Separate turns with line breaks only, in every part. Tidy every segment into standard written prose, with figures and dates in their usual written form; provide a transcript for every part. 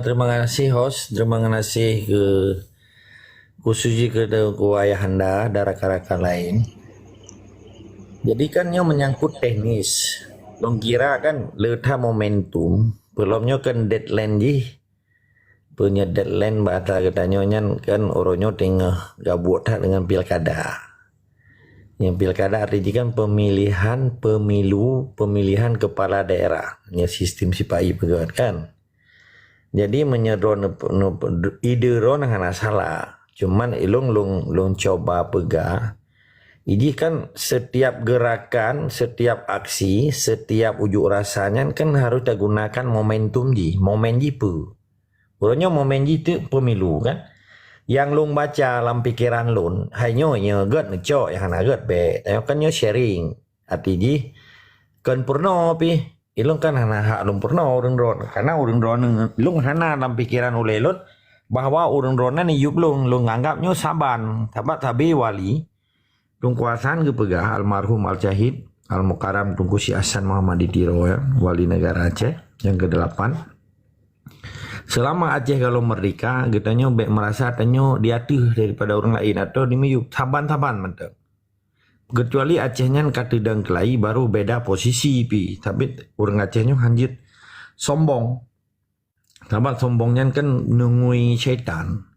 Terima kasih host, terima kasih ke khususnya ke ayahanda dan rakan-rakan lain. Jadi kan nyo menyangkut teknis. Long kira kan letha momentum, belumnya kan deadline punya deadline bahasa katanya kan oronyo tengah gabut dengan pilkada. Yang pilkada artinya kan pemilihan kepala daerah. Yang sistem sipai pegawai kan. Jadi menyedron ide ron hana salah. Cuman long coba pegang. Ini kan setiap gerakan, setiap aksi, setiap ujuk rasanya kan harus digunakan momentum momen pu. Urangnya momen itu pemilu kan. Yang long baca dalam pikiran long, hanya nyeget ngecok yang naget be. Tapi kan sharing. Artinya kan purno pi. Ilung kan hana hak lung purno urang ron. Karena urang ron lung hana dalam pikiran ulelun bahwa urang ronan ni yuk lung anggapnya saban. Tabi wali. Tung kuasaan kepegah almarhum Al-Jahid Al-Mukarram Tunku Si Hasan Muhammad Ditiro ya, wali negara Aceh yang ke-8. Selama Aceh kalau merdeka, kitanya merasa tanyo diatuh daripada orang lain atau dimiyuk taban-taban mentang. Kecuali Acehnya kata dan kelai baru beda posisi pi, tapi orang Acehnya hanjit sombong. Tabat sombongnya kan nungui syaitan.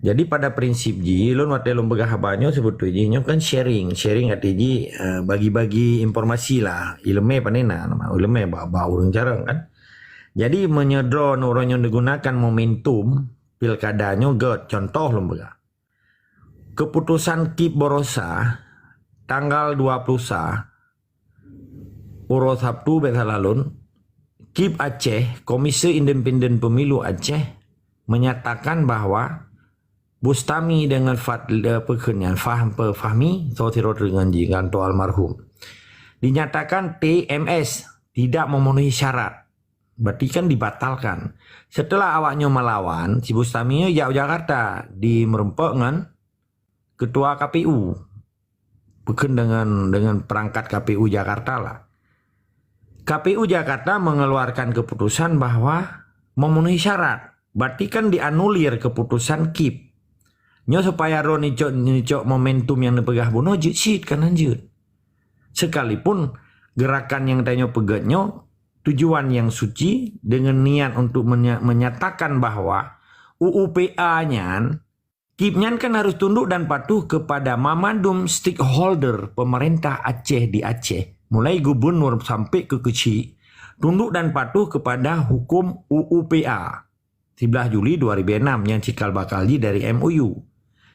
Jadi pada prinsip lon waktu lon begah banyak sebetulnya kan sharing artinya bagi-bagi informasi lah ilmu panena nama ilmu bawa orang jarang kan. Jadi menyedron orang yang digunakan momentum pilkadanya contoh lon begah. Keputusan KIP Borosa tanggal 20 Puro Sabtu besalalun KIP Aceh Komisi Independen Pemilu Aceh menyatakan bahwa Bustami dengan pekerjaan Fahmi Sotirot dengan Jiganto almarhum dinyatakan TMS tidak memenuhi syarat, berarti kan dibatalkan. Setelah awaknya melawan, si Bustami jauh Jakarta di merempok dengan ketua KPU, bukan dengan perangkat KPU Jakarta lah. KPU Jakarta mengeluarkan keputusan bahwa memenuhi syarat, berarti kan dianulir keputusan KIP. Nyo supaya ron nicok momentum yang dipegah bono jit kan anjir. Sekalipun gerakan yang tanya pegatnya tujuan yang suci dengan niat untuk menyatakan bahwa UUPA-nya KIP-nya kan harus tunduk dan patuh kepada mamandum stakeholder pemerintah Aceh di Aceh. Mulai gubernur sampai ke kecil tunduk dan patuh kepada hukum UUPA. 11 Juli 2006 yang cikal bakal dari MOU.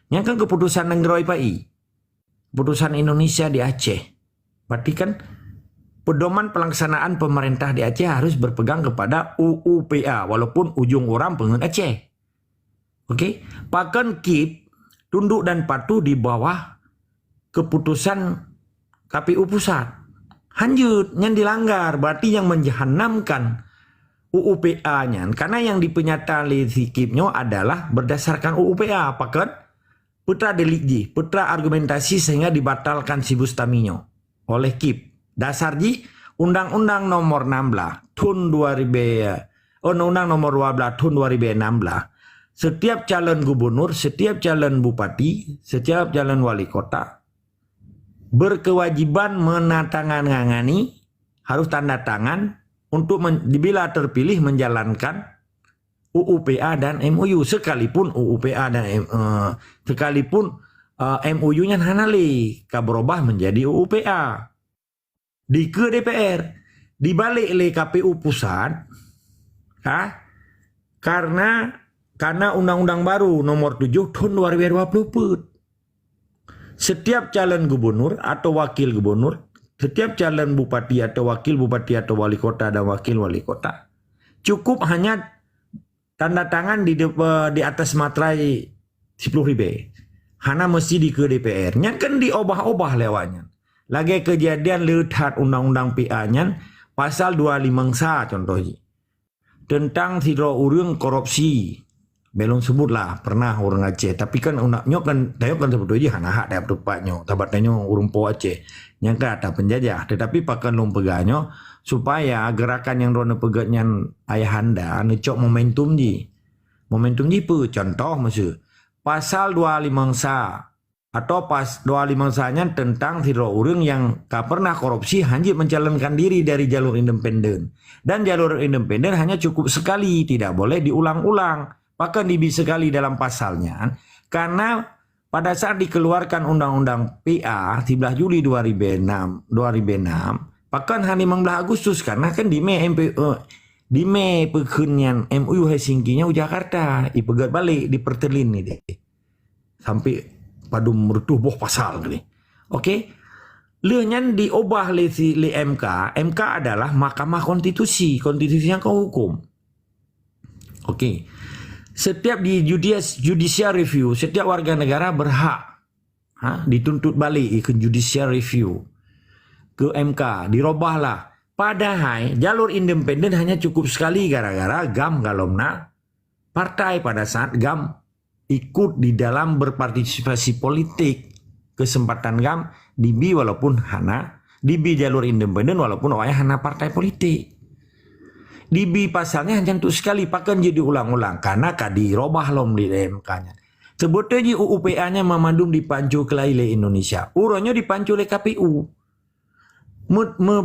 Yang kan keputusan negara IPI, keputusan Indonesia di Aceh. Berarti kan pedoman pelaksanaan pemerintah di Aceh harus berpegang kepada UUPA walaupun ujung orang pengen Aceh. Oke, bahkan KIP tunduk dan patuh di bawah keputusan KPU pusat. Hanjut yang dilanggar, berarti yang menjahanamkan UUPA-nya. Karena yang dipenyataan oleh si KIP-nya adalah berdasarkan UUPA, bahkan putra delik putra argumentasi sehingga dibatalkan si Bustaminya oleh KIP. Dasar Undang-Undang nomor 16 tahun 2000, Undang-Undang nomor 12 tahun 2016. Setiap calon gubernur, setiap calon bupati, setiap calon wali kota berkewajiban menandatangani harus tanda tangan untuk bila terpilih menjalankan UUPA dan MOU sekalipun UUPA dan MOU-nya hanali berubah menjadi UUPA di ke DPR dibalik oleh KPU pusat karena undang-undang baru nomor 7 tahun 2020 setiap calon gubernur atau wakil gubernur, setiap calon bupati atau wakil bupati atau wali kota dan wakil wali kota cukup hanya tanda tangan di atas materai 10.000. Hana mesti di ke DPR. Nya kan diobah-obah lewatnya. Lagi kejadian lihat undang-undang PA-nya pasal 25 sa contohnya. Tentang tidak urang korupsi. Belum sebutlah pernah orang Aceh. Tapi kan undangnya kan sebetulnya hana hak dapat tepatnya. Tabatnya urung po Aceh. Yang kan ada penjajah. Tetapi pakan lom pegahnya supaya gerakan yang rona pegatnya ayahanda necok momentum ji. Momentum ji pe contoh maksud pasal 25 sa atau pas 25 sanya tentang tiro urang yang tak pernah korupsi hanya mencalonkan diri dari jalur independen. Dan jalur independen hanya cukup sekali, tidak boleh diulang-ulang. Bahkan dibi sekali dalam pasalnya. Karena pada saat dikeluarkan Undang-Undang PA 13 Juli 2006, bahkan hari 15 Agustus karena kan di Mei pekunyan MUU Helsinki-nya Jakarta ipegat balik dipertelin nih deh. Sampai padu merutuh boh pasal ni. Okey. Leunyan diubah le MK. MK adalah Mahkamah Konstitusi, konstitusi yang kau hukum. Okey. Setiap di judicial review, setiap warga negara berhak dituntut balik ke judicial review ke MK, dirubahlah. Padahal jalur independen hanya cukup sekali gara-gara GAM galomna partai pada saat GAM ikut di dalam berpartisipasi politik. Kesempatan GAM dibi walaupun hana dibi jalur independen walaupun awalnya hana partai politik. Dibi pasalnya hanya untuk sekali pakan jadi ulang-ulang karena kadi robah lom di MK-nya. Sebutnya di UUPA-nya memadum dipancu ke laile Indonesia. Uronya dipancu oleh KPU.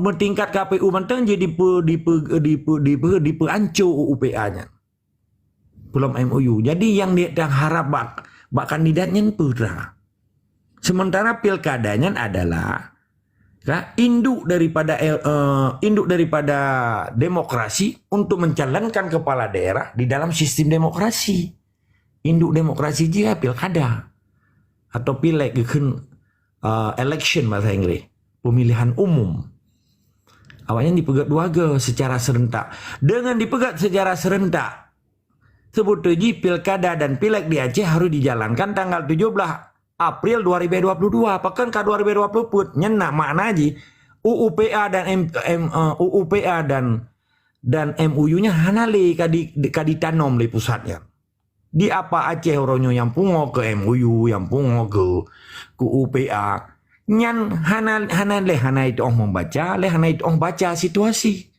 Metingkat KPU manteng jadi dipancu UUPA-nya. Belum MOU. Jadi yang dia harap bak kandidatnya pura. Sementara pilkadanya adalah induk daripada demokrasi untuk mencalonkan kepala daerah di dalam sistem demokrasi. Induk demokrasi juga pilkada atau pileg election bahasa Inggris, pemilihan umum. Awalnya dipegat dua secara serentak. Dengan dipegat secara serentak, sebetulnya pilkada dan pileg di Aceh harus dijalankan tanggal 17 April 2022. Pakan ke 2020 pun nyenak makna aja UUPA dan MUU-nya hanale kaditanam di pusatnya. Di apa Aceh orangnya yang pungo ke MUU, yang pungo ke UPA. Nyan hana itu membaca, hana itu baca situasi.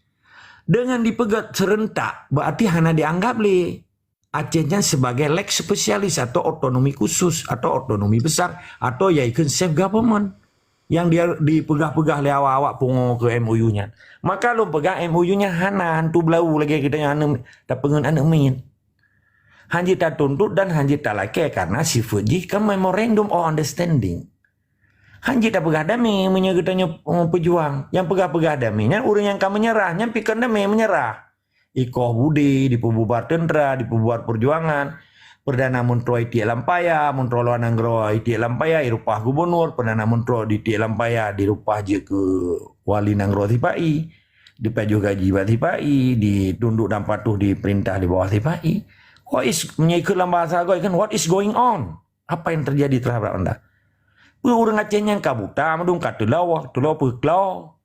Dengan dipegat serentak berarti hana dianggap Acehnya sebagai lex spesialis atau otonomi khusus atau otonomi besar atau yaitu self government yang dia dipegah-pegah oleh awak-awak pungo ke MOU-nya. Maka lo pegang MOU-nya hana hantu belau lagi kita yang tak pengen anak main. Hanji tak tuntut dan hanji tak laki karena sifat jika memorandum of understanding. Hanji tak pegah damai menyegitanya pejuang yang pegah-pegah damainya orang yang kamu menyerahnya pikir damai menyerah. Ikoh Budi, dipububar tendera, dipububar perjuangan, Perdana Menteri Itie Lampaya, Menteri Luar Negeri Itie Lampaya, irupah gubernur, Perdana Menteri Itie Lampaya, dirupah je ke Wali Negeri Tipai, dipaju gaji Tipai, ditunduk dan patuh diperintah di bawah Tipai. Menyikut dalam bahasa gue kan, what is going on? Apa yang terjadi terhadap anda? Orang Aceh yang kabuta, madung katulau, tulau peklau.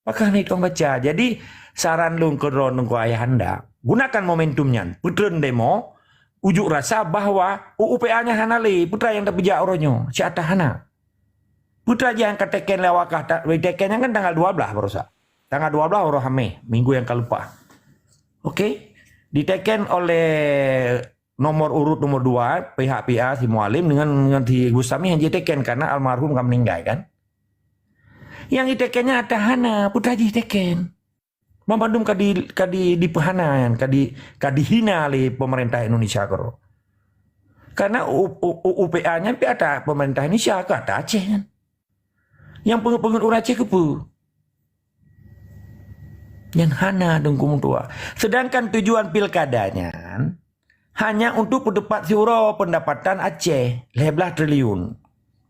Maka ini kau baca. Jadi saran lu ke ronong ke ayahanda, gunakan momentumnya. Putren demo, ujuk rasa bahwa UUPA-nya hanali, putra yang terpijak orangnya, si atah hana. Putra yang keteken lewakah, tekennya kan tanggal 12 berusaha. Tanggal 12 orang hamil, minggu yang kelupa. Oke, diteken oleh nomor urut nomor 2, pihak PA si Mualim dengan si Gustami yang diteken karena almarhum kan meninggal kan. Yang ditekennya ada hana, putra diteken. Membandung kadi dipehanan, kadi hina oleh pemerintah Indonesia karo. Karena UPA-nya ada pemerintah Indonesia ke ada Aceh kan. Yang pengen orang Aceh kepu. Yang hana dengkum tua. Sedangkan tujuan pilkadanya hanya untuk pendapat siuro pendapatan Aceh 11 triliun.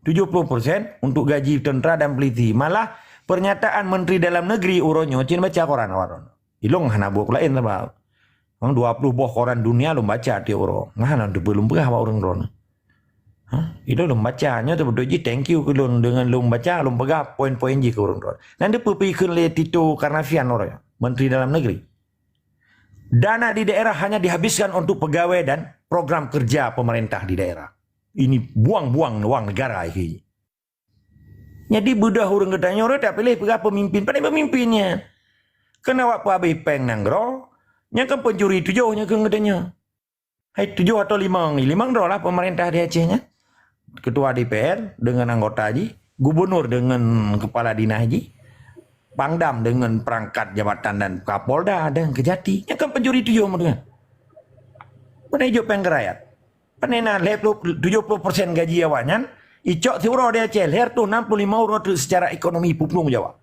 70% untuk gaji tentera dan polisi. Malah pernyataan Menteri Dalam Negeri uronyo cina baca koran waron. Ilong hana buat lain lah. 20 buah koran dunia lo baca dia orang. Ngana tu belum pernah orang ron. Itu lo bacanya tu betul je thank you ke lo dengan lo baca lo pegah poin-poin je ke orang ron. Nanti berpikir le Tito Karnavian orang Menteri Dalam Negeri. Dana di daerah hanya dihabiskan untuk pegawai dan program kerja pemerintah di daerah. Ini buang-buang uang negara ini. Jadi budak orang katanya orang tak pilih pegawai pemimpin, pada pemimpinnya. Kena awak habis peng nanggro, nya kan pencuri 7 nya ke ngedanya. Hai 7 atau 5 ni. 5 lah pemerintah di Acehnya. Ketua DPR dengan anggota haji, gubernur dengan kepala dinas haji, pangdam dengan perangkat jabatan dan kapolda dan kejati. Nya kan pencuri 7 mereka. Pernah hijau peng rakyat. Pernah 70% gaji awaknya, icok tiuro di Aceh, leher tu 65 euro tu secara ekonomi puplung Jawa.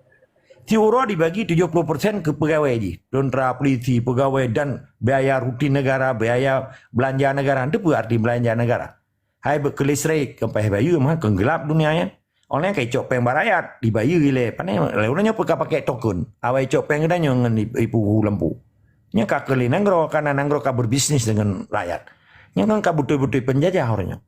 Tiuro dibagi 70% ke pegawai haji. Tentera, polisi, pegawai dan biaya rutin negara, biaya belanja negara. Itu pun arti belanja negara. Hai berkelistrik, kempai bayu mah kenggelap dunianya. Orang kayak cok peng barayat, dibayu gile. Panai, orangnya pakai token. Awai cok peng gedanya dengan ipu lempu. Nya kakeli nanggro, karena nanggro ka berbisnis dengan rakyat. Nya kan ka betul-betul penjajah orangnya.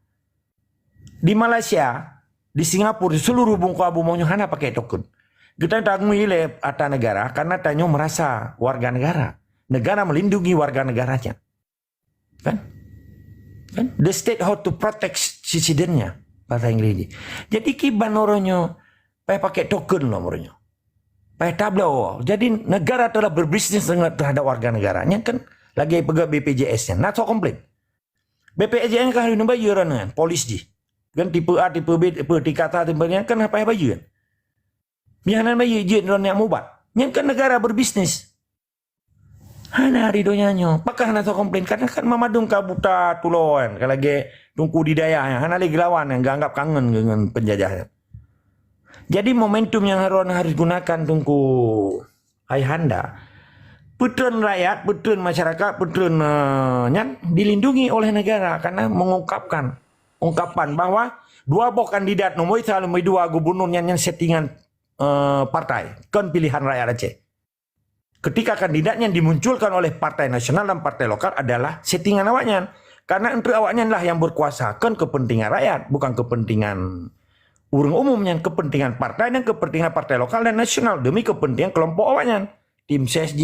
Di Malaysia, di Singapura, seluruh bungku abu maunya hana pakai token. Kita tanggung ile ata negara karena tanyo merasa warga negara. Negara melindungi warga negaranya. Kan? The state how to protect citizennya. Bahasa Inggris. Jadi kiban orangnya pakai token loh orangnya. Pakai tablo. Jadi negara telah berbisnis terhadap warga negaranya kan lagi pegang BPJS-nya. Not so komplain. BPJS kan hari nombor yuran polis di. Kan tipe A, tipe B, tipe dikata tipe-nya kan apa baju kan. Biarlah bayi jet ron yang mubat. Yang kan negara berbisnis. Hana ridonya nyo. Pakah hana so komplain karena kan mamadung kabuta tuloan. Kalau lagi tungku di daya hana lagi lawan yang anggap kangen dengan penjajahnya. Jadi momentum yang harus gunakan tungku ayahanda. Putun rakyat, putun masyarakat, putun nyan dilindungi oleh negara karena mengungkapkan ungkapan bahwa dua kandidat nomor 1 nomor 2 gubernur yang settingan partai, kan pilihan rakyat Aceh. Ketika kandidatnya dimunculkan oleh partai nasional dan partai lokal adalah settingan awaknya. Karena untuk awaknya lah yang berkuasa, kan kepentingan rakyat, bukan kepentingan orang umumnya, kepentingan partai dan kepentingan partai lokal dan nasional demi kepentingan kelompok awaknya. Tim CSG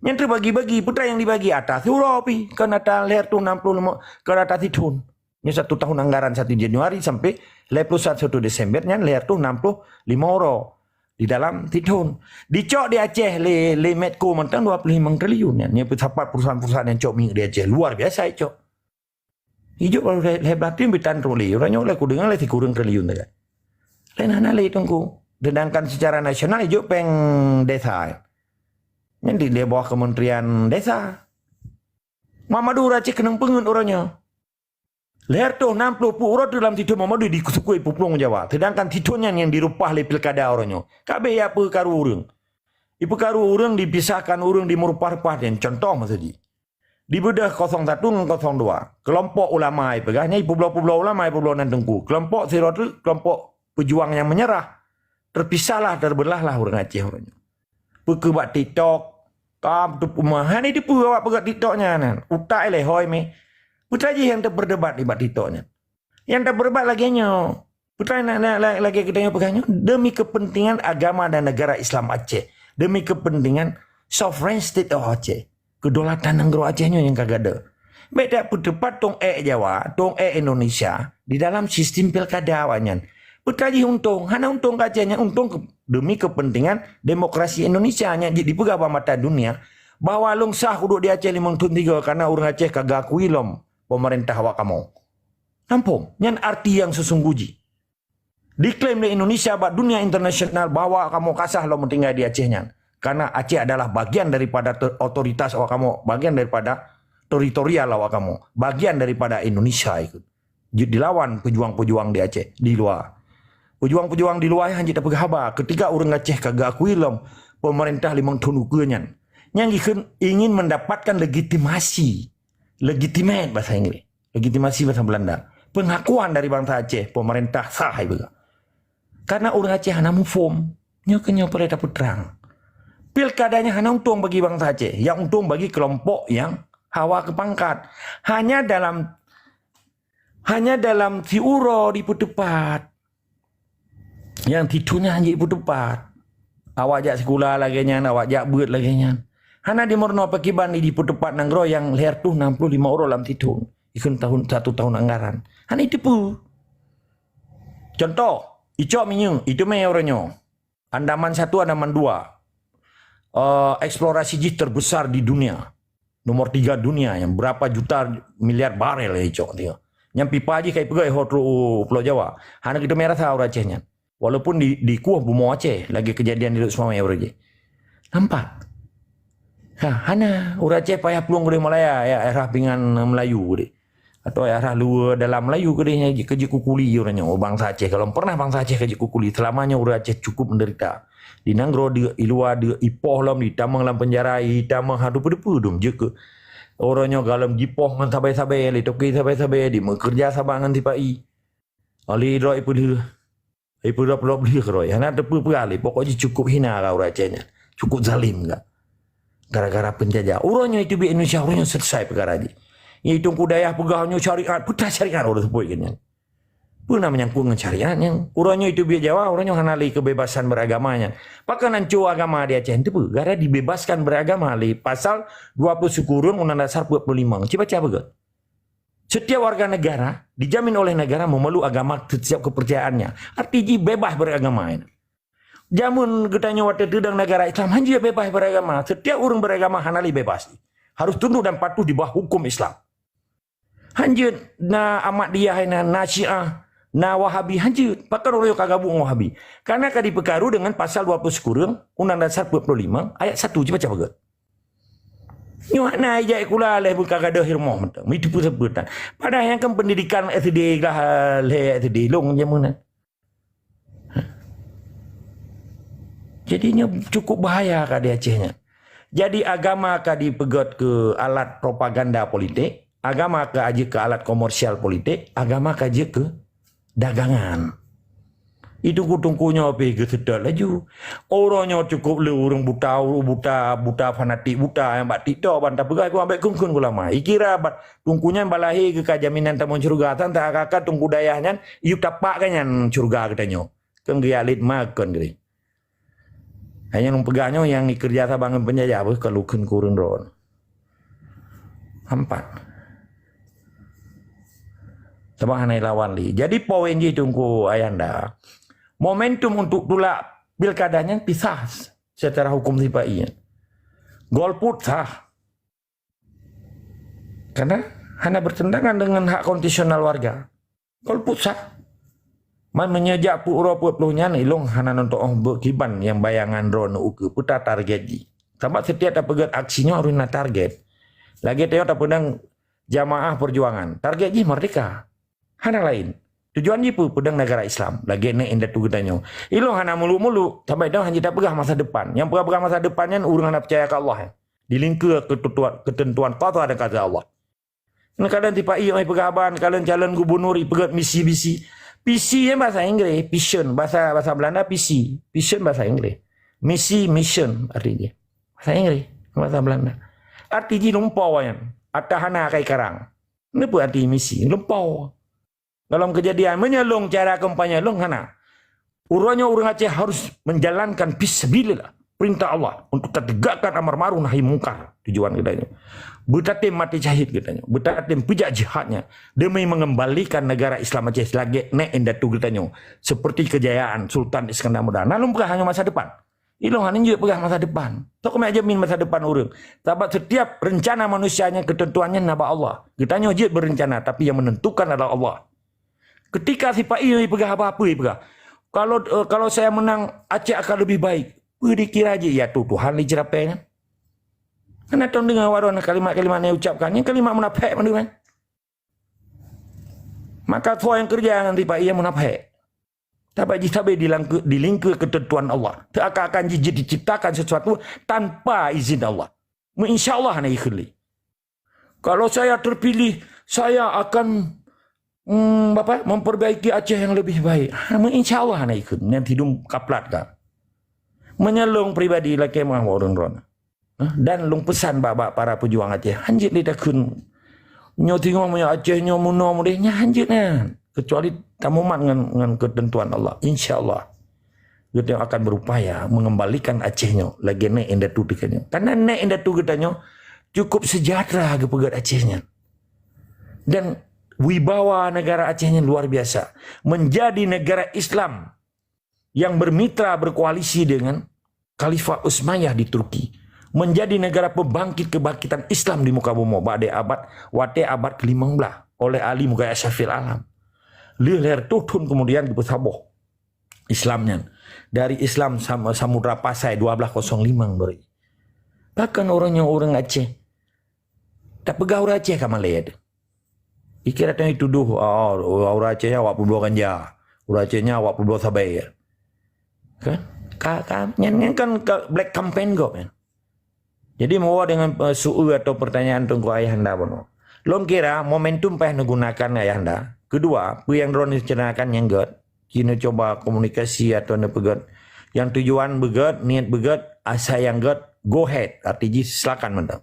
yang terbagi-bagi, putra yang dibagi atas Europi, kan atas leher tu 65 ke atas itu. Ini 1 tahun anggaran 1 Januari sampai 1 Desembernya leher tu 65 euro. Di dalam titun. Dicok di Aceh le Medco mentang 25 triliun. Ini pesapat perusahaan-perusahaan yang cok ming di Aceh. Luar biasa cok. Hijau kalau hebat tim bitan triliun. Orangnya oleh kudengar lebih kurang triliun. Lain hana le tunggu. Sedangkan secara nasional hijau peng desa. Yang di bawah Kementerian Desa. Mamadou Aceh kenang pengen orangnya. Leher tu 60 euro dalam tidur Mamadou di kusukui puplung Jawa. Sedangkan tidurnya yang dirupah oleh pilkada orangnya. Kabe ya perkaru urang. Di perkaru urang dipisahkan urang di merupah-rupah dan contoh maksudnya. Di bedah 01 dan 02. Kelompok ulama pegahnya pulau-pulau ulama pulau Nantengku. Kelompok Sirot kelompok pejuang yang menyerah. Terpisahlah terbelahlah orang Aceh orangnya. Pekebat TikTok. Kam tu pemahan ini pegawai pegat TikToknya nan. Utak eleh hoi me. Putra je yang terberdebat di bak TikToknya. Yang terberdebat lagi nyo. Putra lagi kita yang pegangnya. Demi kepentingan agama dan negara Islam Aceh. Demi kepentingan sovereign state of Aceh. Kedaulatan negara Acehnya yang kagak ada. Beda berdebat tong Jawa, tong Indonesia. Di dalam sistem pilkada awaknya. Putra je untung. Hana untung Acehnya. Untung demi kepentingan demokrasi Indonesia. Jadi pegawai mata dunia. Bahwa long sah duduk di Aceh 5 tahun 3. Karena orang Aceh kagak akui lom. Pemerintah awak kamu. Nampung. Yang arti yang sesungguhnya. Diklaim di Indonesia buat dunia internasional bahwa kamu kasah lo tinggal di Acehnya. Karena Aceh adalah bagian daripada otoritas awak kamu. Bagian daripada teritorial awak kamu. Bagian daripada Indonesia ikut. Dilawan pejuang-pejuang di Aceh. Di luar. Pejuang-pejuang di luar yang hanya tak berhabar. Ketika orang Aceh kagak akui lo pemerintah 5 tahun ukirnya. Yang ingin mendapatkan legitimasi. Legitimate bahasa Inggris. Legitimasi bahasa Belanda. Pengakuan dari bangsa Aceh. Pemerintah sah juga. Karena orang Aceh hanya mufum. Nyonya pada dapat terang. Pilkadanya hanya untung bagi bangsa Aceh. Yang untung bagi kelompok yang hawa kepangkat. Hanya dalam siuro di putepat. Yang titunya hanya di putepat. Awak jak sekolah lagi nyan. Awak jak buat lagi nyan. Hana di morno pakiban di putepat nanggro yang leher tu 65 euro dalam titung. Ikun 1 tahun anggaran. Hana itu pun. Contoh. Icok minyu. Itu me orangnya. Andaman 1, Andaman 2. eksplorasi terbesar di dunia. Nomor 3 dunia yang berapa juta miliar barel cok dia. Yang pipa aja kayak pegai hotro Pulau Jawa. Hana kita merah tahu Acehnya. Walaupun di kuah Bumo Aceh lagi kejadian di semua ya Aceh. Nampak. Hana Aceh payah peluang gede Malaya ya arah pingan Melayu gede. Atau arah luar dalam Melayu gede kerja kukuli orangnya. Oh bangsa Aceh kalau pernah bangsa Aceh kerja kukuli selamanya Aceh cukup menderita. Di Nanggro di luar di ipoh lam di tamang lam penjara tamang hadu pedepu dum je ke. Orangnya galam jipoh ngan sabai-sabai li toki sabai-sabai di bekerja sama ngan tipai. Ali roi pun ipu dah pelok beli roi. Hana tepu pekali pokoknya cukup hina kau Acehnya. Cukup zalim enggak. Gara-gara penjajah. Orangnya itu di Indonesia orangnya selesai perkara ini. Itu budaya pegahnya syariat, putar syariat orang sebut kan. Pernah menyangkut dengan syariat yang orangnya itu biar Jawa, orangnya hanali kebebasan beragamanya. Pakai nancu agama di Aceh itu pun gara dibebaskan beragama li pasal 20 Syukurun Undang-Undang Dasar 45. Coba betul. Setiap warga negara dijamin oleh negara memeluk agama setiap kepercayaannya. Artinya bebas beragama ini. Jamun getanya waktu itu dalam negara Islam hanya bebas beragama. Setiap orang beragama hanali bebas. Harus tunduk dan patuh di bawah hukum Islam. Hanya na Ahmadiyah na Syiah na Wahabi hanya pakai orang yang kagak buang Wahabi. Karena kadi pekaru dengan pasal 20 kurang Undang-Undang Dasar 45 ayat 1 coba baca. Nyuak na ajak kula leh buka kada hirmoh mentang. Itu pun sebutan. Padahal yang kan pendidikan SD lah SD long jamunan. Jadinya cukup bahaya kadi Acehnya. Jadi agama kadi pegot ke alat propaganda politik, agama ke aja ke alat komersial politik, agama ke aja ke dagangan. Itu kutungkunya apa ke sedar laju. Orangnya cukup le orang buta fanatik buta yang bak tidak bantah pegai aku ambil kungkun ulama. Ikira bat tungkunya balahi ke kajaminan tamun surga tan tak kakak tungku dayahnya iu tapak kanyan surga katanya. Kan gialit makan gini. Hanya nung pegahnya yang kerja sa bangun penjajah apa kalau kurun ron. 4. Sebab hanai lawan li. Jadi poin je tunggu ayanda. Momentum untuk tolak pilkadanya pisah secara hukum sipai. Golput sah. Karena hanya bertentangan dengan hak konstitusional warga. Golput sah. Man menyejak pura-pura ilung hana nonton berkiban yang bayangan drone uke putar target ji. Sebab setiap pegat aksinya harus na target. Lagi teo tak pedang jamaah perjuangan. Target ji merdeka. Hana lain. Tujuan ji pedang negara Islam. Lagi nek indah tu getanyo. Ilung hana mulu-mulu sampai dah hanya tak pegah masa depan. Yang pegah masa depannya urang hana percaya ke Allah. Dilingkir ketentuan qada dan kata Allah. Kadang tiba iya pegaban, kalian calon gubernur pegat misi-misi. PC yang bahasa Inggris, vision bahasa Belanda PC, vision bahasa Inggris. Misi mission artinya. Bahasa Inggris, bahasa Belanda. Artinya lumpau yang atahana kai karang. Ini pun arti misi, lumpau. Dalam kejadian menyelong cara kampanye long hana. Urangnya orang Aceh harus menjalankan fisabilillah, perintah Allah untuk tegakkan amar ma'ruf nahi mungkar. Tujuan katanya. Betatim mati syahid katanya. Betatim pejak jihadnya demi mengembalikan negara Islam Aceh selagi nek endatu katanya. Seperti kejayaan Sultan Iskandar Muda. Nalum pegah hanya masa depan. Ilong hanin juga pegah masa depan. Tok kami aja min masa depan urang. Sebab setiap rencana manusianya ketentuannya naba Allah. Katanya je berencana tapi yang menentukan adalah Allah. Ketika si Pak Iyo pegah apa-apa pegah. Kalau saya menang Aceh akan lebih baik. Dikira aja ya Tuhan li jerapenya. Karena tahun dengar warna kalimat-kalimat yang ucapkan, yang kalimat munafik mana? Maka semua yang kerja nanti Pak ia munafik. Tapi jika dilingkir ketentuan Allah, tak akan diciptakan sesuatu tanpa izin Allah. Insya Allah hanya ikhli. Kalau saya terpilih, saya akan memperbaiki Aceh yang lebih baik. Insya Allah hanya ikhli. Nanti hidung kaplat kan. Menyelong pribadi lagi mah orang-orang. Dan lung pesan babak para pejuang Aceh hanjit li takun nyo tengok moyo Aceh nyo muno mudehnya hanjit kan kecuali tamumat dengan ketentuan Allah insyaallah kita akan berupaya mengembalikan Aceh nyo lagi nek indah tu dekanyo karena nek indah tu getanyo cukup sejahtera ke pegat Acehnya dan wibawa negara Acehnya luar biasa menjadi negara Islam yang bermitra berkoalisi dengan Khalifah Utsmaniyah di Turki, menjadi negara pembangkit kebangkitan Islam di muka bumi pada abad ke-15 oleh Ali Mughayat Syafil Alam. Lihat turun kemudian dipesaboh Islamnya dari Islam Samudra Pasai 1205 beri. Bahkan orang Aceh tak pegaul Aceh kamu lihat. Ikir datang dituduh, orang Acehnya awak puluh ganja, orang Acehnya awak puluh sabai ya. Kan black campaign kok kan. Jadi mau dengan su'u atau pertanyaan tunggu ayahanda bono. Lom kira momentum payah menggunakan ayahanda. Kedua, yang drone diceritakan yang get, kini coba komunikasi atau nepegat. Yang tujuan begat, niat begat, asa yang get, go ahead. Artinya silakan mendang.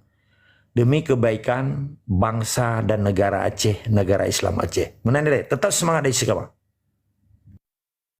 Demi kebaikan bangsa dan negara Aceh, negara Islam Aceh. Menandai, tetap semangat dari sekarang.